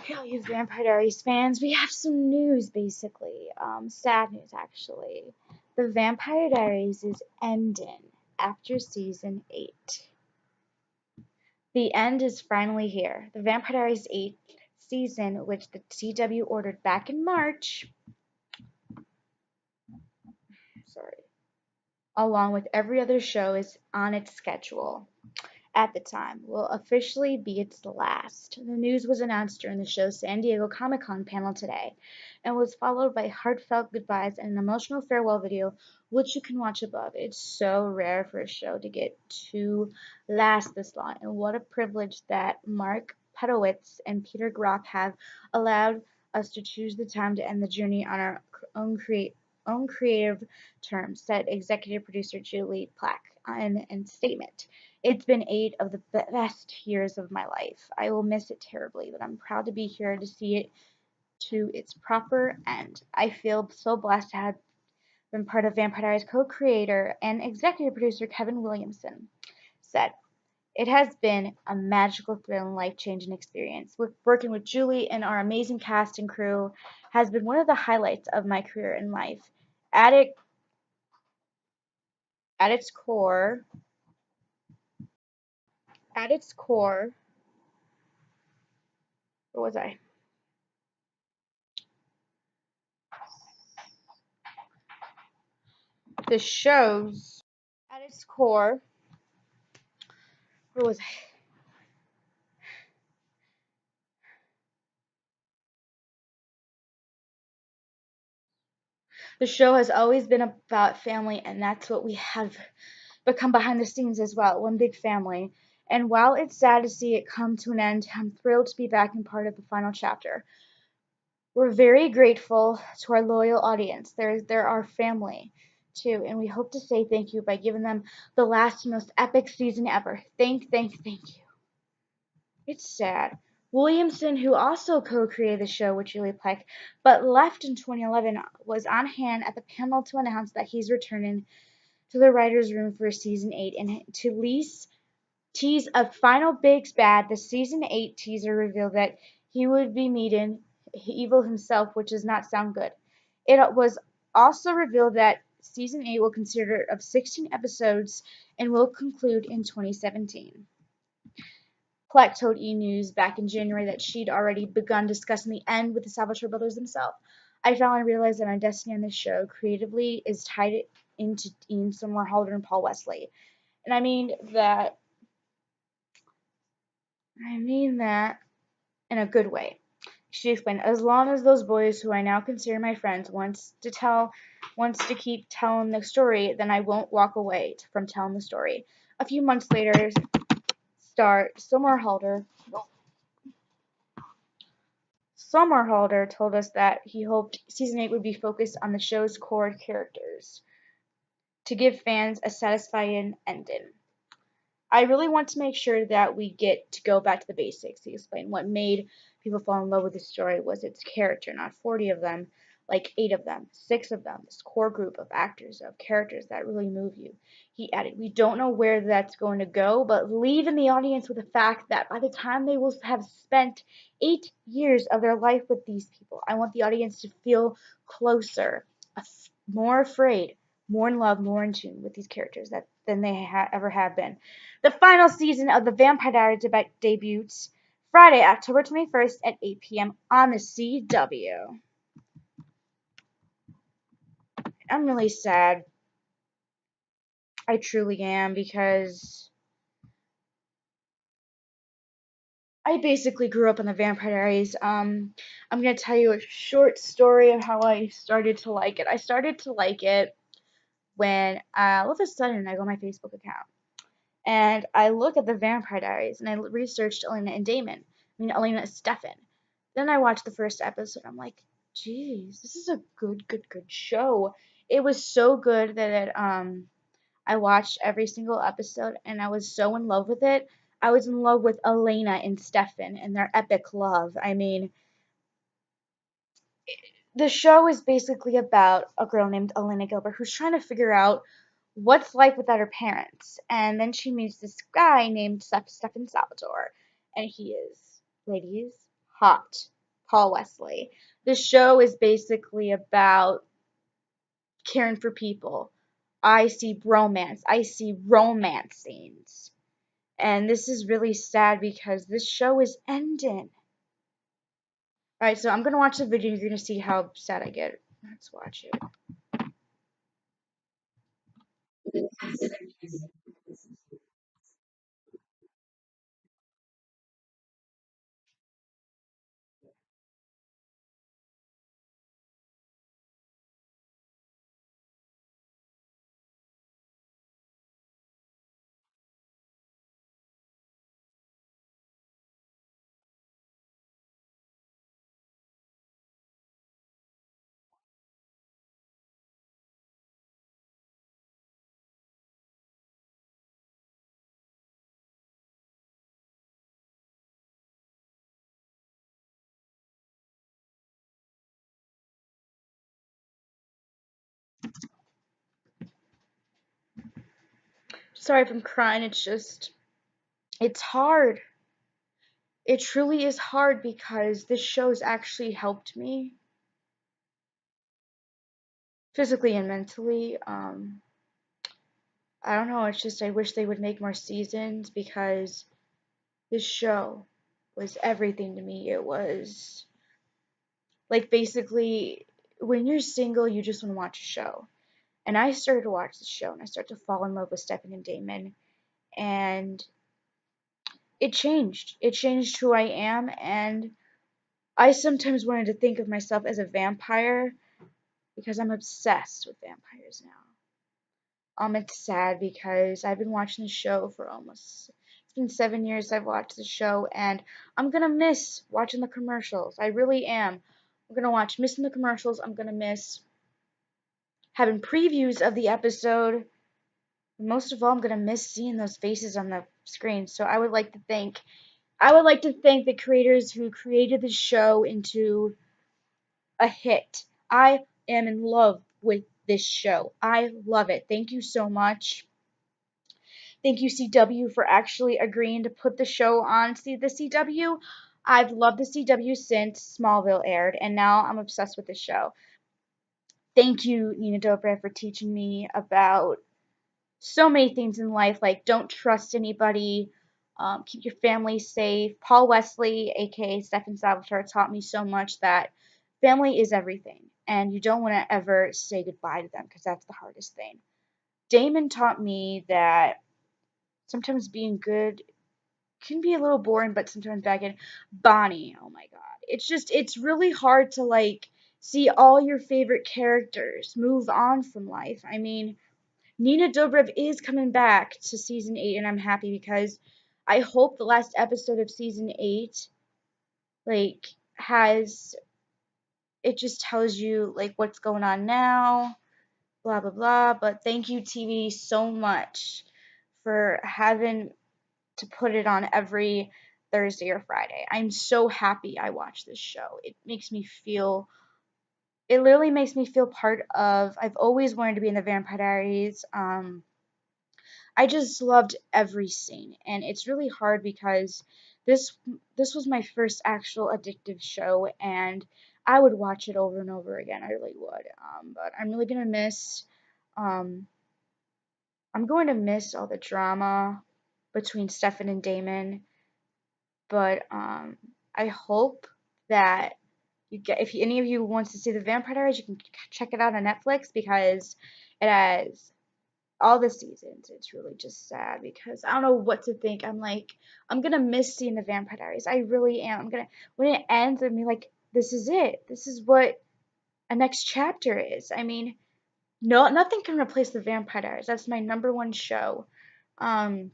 Okay, all you Vampire Diaries fans, we have some news basically. Sad news actually. The Vampire Diaries is ending after season 8. The end is finally here. The Vampire Diaries 8th season, which the CW ordered back in March, sorry, along with every other show, is on its schedule at the time, will officially be its last. The news was announced during the show's San Diego Comic-Con panel today, and was followed by heartfelt goodbyes and an emotional farewell video, which you can watch above. It's so rare for a show to get to last this long, and what a privilege that Mark Pedowitz and Peter Groff have allowed us to choose the time to end the journey on our own creative terms, said executive producer Julie Plack in a statement. It's been 8 of the best years of my life. I will miss it terribly, but I'm proud to be here to see it to its proper end. I feel so blessed to have been part of Vampire Diaries co-creator and executive producer Kevin Williamson said. It has been a magical, thrilling, life-changing experience. Working with Julie and our amazing cast and crew has been one of the highlights of my career in life. At it, at its core, at its core, where was I? The show's at its core, where was I? The show has always been about family, and that's what we have become behind the scenes as well, one big family. And while it's sad to see it come to an end, I'm thrilled to be back and part of the final chapter. We're very grateful to our loyal audience. They're our family too, and we hope to say thank you by giving them the last and most epic season ever. Thank you. It's sad. Williamson, who also co-created the show with Julie Plec, but left in 2011, was on hand at the panel to announce that he's returning to the writer's room for season 8 and to tease a final big bad. The season 8 teaser revealed that he would be meeting Evil himself, which does not sound good. It was also revealed that season 8 will consist of 16 episodes and will conclude in 2017. Plec told E! News back in January that she'd already begun discussing the end with the Salvatore brothers themselves. I finally realized that my destiny on this show creatively is tied into Ian Somerhalder and Paul Wesley. And I mean that in a good way. She explained, as long as those boys who I now consider my friends wants to keep telling the story, then I won't walk away from telling the story. A few months later, star Somerhalder told us that he hoped season 8 would be focused on the show's core characters to give fans a satisfying ending. I really want to make sure that we get to go back to the basics, he explained. What made people fall in love with the story was its character, not 40 of them, like 8 of them, 6 of them, this core group of actors, of characters that really move you. He added, we don't know where that's going to go, but leave in the audience with the fact that by the time they will have spent 8 years of their life with these people, I want the audience to feel closer, more afraid, more in love, more in tune with these characters than they ever have been. The final season of the Vampire Diaries debuts Friday, October 21st at 8 p.m. on the CW. I'm really sad. I truly am, because I basically grew up on the Vampire Diaries. I'm going to tell you a short story of how I started to like it. I started to like it when all of a sudden I go on my Facebook account and I look at the Vampire Diaries and I researched Elena Stefan. Then I watched the first episode. I'm like, geez, this is a good show. It was so good that I watched every single episode and I was so in love with it. I was in love with Elena and Stefan and their epic love. I mean, the show is basically about a girl named Elena Gilbert who's trying to figure out what's life without her parents. And then she meets this guy named Stefan Salvatore. And he is, ladies, hot. Paul Wesley. The show is basically about caring for people. I see bromance. I see romance scenes. And this is really sad because this show is ending. Alright, so I'm gonna watch the video and you're gonna see how sad I get. Let's watch it. Sorry if I'm crying, it's hard. It truly is hard because this show's actually helped me physically and mentally. I don't know, it's just I wish they would make more seasons because this show was everything to me. It was like basically when you're single, you just want to watch a show. And I started to watch the show and I started to fall in love with Stefan and Damon. And it changed. It changed who I am. And I sometimes wanted to think of myself as a vampire because I'm obsessed with vampires now. It's sad because I've been watching the show for it's been 7 years I've watched the show, and I'm gonna miss watching the commercials. I really am. I'm gonna missing the commercials. I'm gonna miss having previews of the episode. Most of all, I'm gonna miss seeing those faces on the screen. So I would like to thank the creators who created the show into a hit. I am in love with this show. I love it. Thank you so much. Thank you, CW, for actually agreeing to put the show on the CW. I've loved the CW since Smallville aired, and now I'm obsessed with the show. Thank you, Nina Dobrev, for teaching me about so many things in life, like don't trust anybody, keep your family safe. Paul Wesley, aka Stefan Salvatore, taught me so much that family is everything, and you don't want to ever say goodbye to them because that's the hardest thing. Damon taught me that sometimes being good can be a little boring, but sometimes back in Bonnie, oh my god. It's really hard to like see all your favorite characters move on from life. I mean, Nina Dobrev is coming back to season 8 and I'm happy because I hope the last episode of season 8 like has it just tells you like what's going on now, blah blah blah, but thank you TV so much for having to put it on every Thursday or Friday. I'm so happy I watched this show. It literally makes me feel part of. I've always wanted to be in the Vampire Diaries. I just loved every scene, and it's really hard because this this was my first actual addictive show, and I would watch it over and over again. I really would. But I'm really gonna miss. Um, I'm going to miss all the drama between Stefan and Damon. But I hope that if any of you wants to see the Vampire Diaries, you can check it out on Netflix because it has all the seasons. It's really just sad because I don't know what to think. I'm gonna miss seeing the Vampire Diaries. I really am. When it ends, I'm gonna be like, this is it. This is what a next chapter is. I mean, no, nothing can replace the Vampire Diaries. That's my number one show. Um,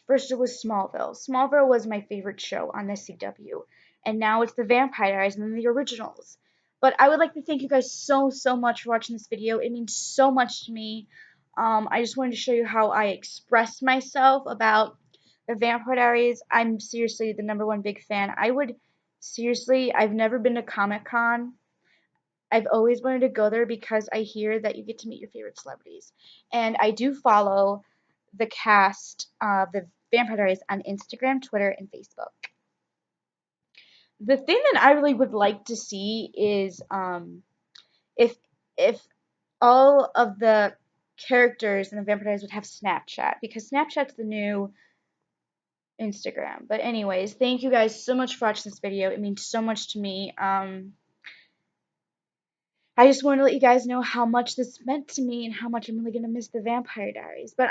First it was Smallville. Smallville was my favorite show on the CW. And now it's the Vampire Diaries and then the originals. But I would like to thank you guys so much for watching this video. It means so much to me. I just wanted to show you how I expressed myself about the Vampire Diaries. I'm seriously the number one big fan. I've never been to Comic-Con. I've always wanted to go there because I hear that you get to meet your favorite celebrities. And I do follow the cast of the Vampire Diaries on Instagram, Twitter, and Facebook. The thing that I really would like to see is if if all of the characters in the Vampire Diaries would have Snapchat, because Snapchat's the new Instagram. But anyways, thank you guys so much for watching this video. It means so much to me. I just wanted to let you guys know how much this meant to me and how much I'm really gonna miss the Vampire Diaries. But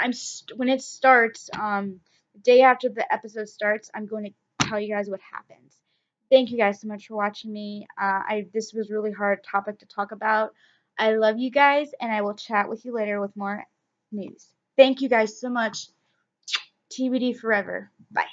when it starts, the day after the episode starts, I'm going to tell you guys what happens. Thank you guys so much for watching me. This was a really hard topic to talk about. I love you guys, and I will chat with you later with more news. Thank you guys so much. TBD forever. Bye.